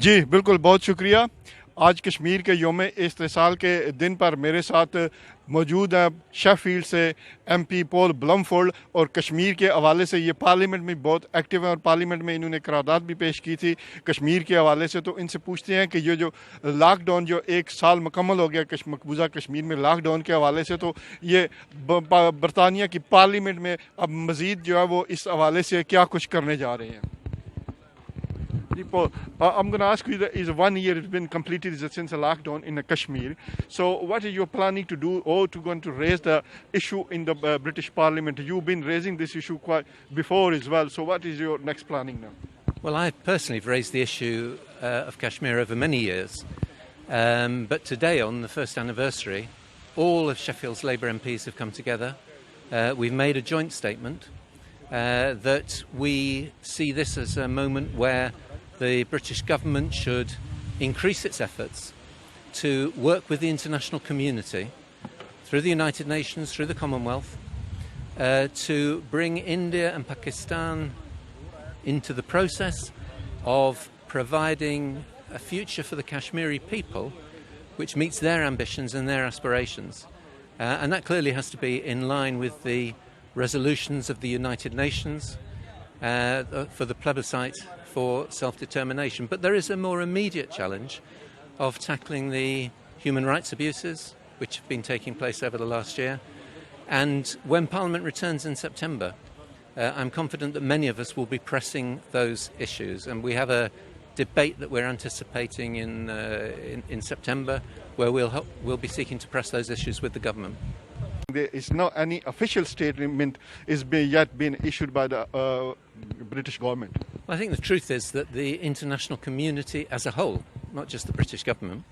जी बिल्कुल, बहुत शुक्रिया। आज कश्मीर के योम इस्तेहसाल के दिन पर मेरे साथ मौजूद है शेफील्ड से एमपी पॉल ब्लमफोल्ड, और कश्मीर के हवाले से ये पार्लियामेंट में बहुत एक्टिव है और पार्लियामेंट में इन्होंने करारदाद भी पेश की थी कश्मीर के हवाले से। तो इनसे पूछते हैं कि ये जो लॉकडाउन जो 1 साल मुकम्मल हो गया मकबूजा कश्मीर में लॉकडाउन के हवाले से, तो ये बरतानिया की पार्लियामेंट में अब मज़ीद जो है वो इस हवाले से क्या कुछ करने जा रहे हैं। Paul, I'm going to ask you that is 1 year has been completed since the lockdown in Kashmir. So what are you planning to do, or going to raise the issue in the British Parliament? You've been raising this issue quite before as well. So what is your next planning now? Well, I personally have raised the issue of Kashmir over many years. But today, on the first anniversary, all of Sheffield's Labour MPs have come together. We've made a joint statement that we see this as a moment where the British government should increase its efforts to work with the international community through the United Nations, through the Commonwealth, to bring India and Pakistan into the process of providing a future for the Kashmiri people which meets their ambitions and their aspirations. And that clearly has to be in line with the resolutions of the United Nations for the plebiscite for self-determination. But there is a more immediate challenge of tackling the human rights abuses which have been taking place over the last year. And when Parliament returns in September, I'm confident that many of us will be pressing those issues. And we have a debate that we're anticipating in September where we'll be seeking to press those issues with the government. There is no any official statement is yet been issued by the British government. Well, I think the truth is that the international community as a whole, not just the British government,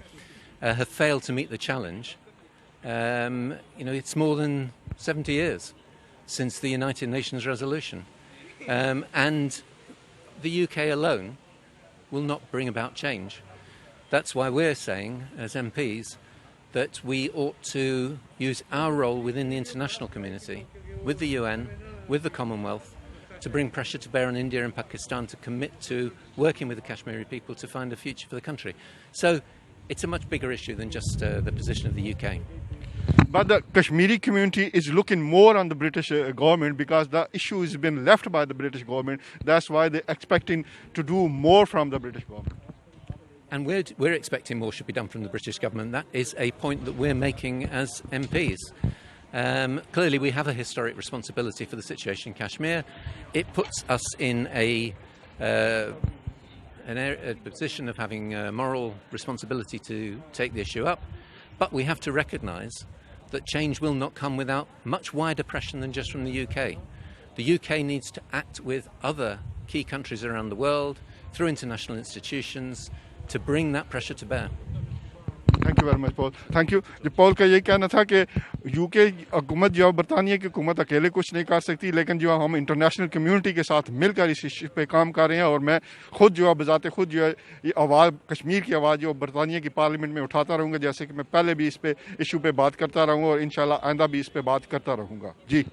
have failed to meet the challenge. It's more than 70 years since the United Nations resolution, and the UK alone will not bring about change. That's why we're saying, as MPs, that we ought to use our role within the international community, with the UN, with the Commonwealth, to bring pressure to bear on India and Pakistan to commit to working with the Kashmiri people to find a future for the country. So it's a much bigger issue than just the position of the UK. But the Kashmiri community is looking more on the British government because the issue has been left by the British government. That's why they're expecting to do more from the British government. And we're expecting more should be done from the British government. That is a point that we're making as MPs. Clearly, we have a historic responsibility for the situation in Kashmir. It puts us in a position of having a moral responsibility to take the issue up. But we have to recognise that change will not come without much wider pressure than just from the UK. The UK needs to act with other key countries around the world, through international institutions, to bring that pressure to bear. Thank you very much, Paul. Thank you. जो Paul का ये कहना था कि UK हुकूमत जो बरतानिया की हुकूमत अकेले कुछ नहीं कर सकती, लेकिन जो हम इंटरनेशनल कम्युनिटी के साथ मिलकर इस इशू पे काम कर रहे हैं, और मैं खुद जो है बजाते खुद जो है ये आवाज़ कश्मीर की आवाज़ जो बरतानिया की पार्लियामेंट में उठाता रहूँगा, जैसे कि मैं पहले भी इस पे इशू पे बात करता रहूँगा और इंशाल्लाह आइंदा भी इस पे बात करता रहूँगा। जी।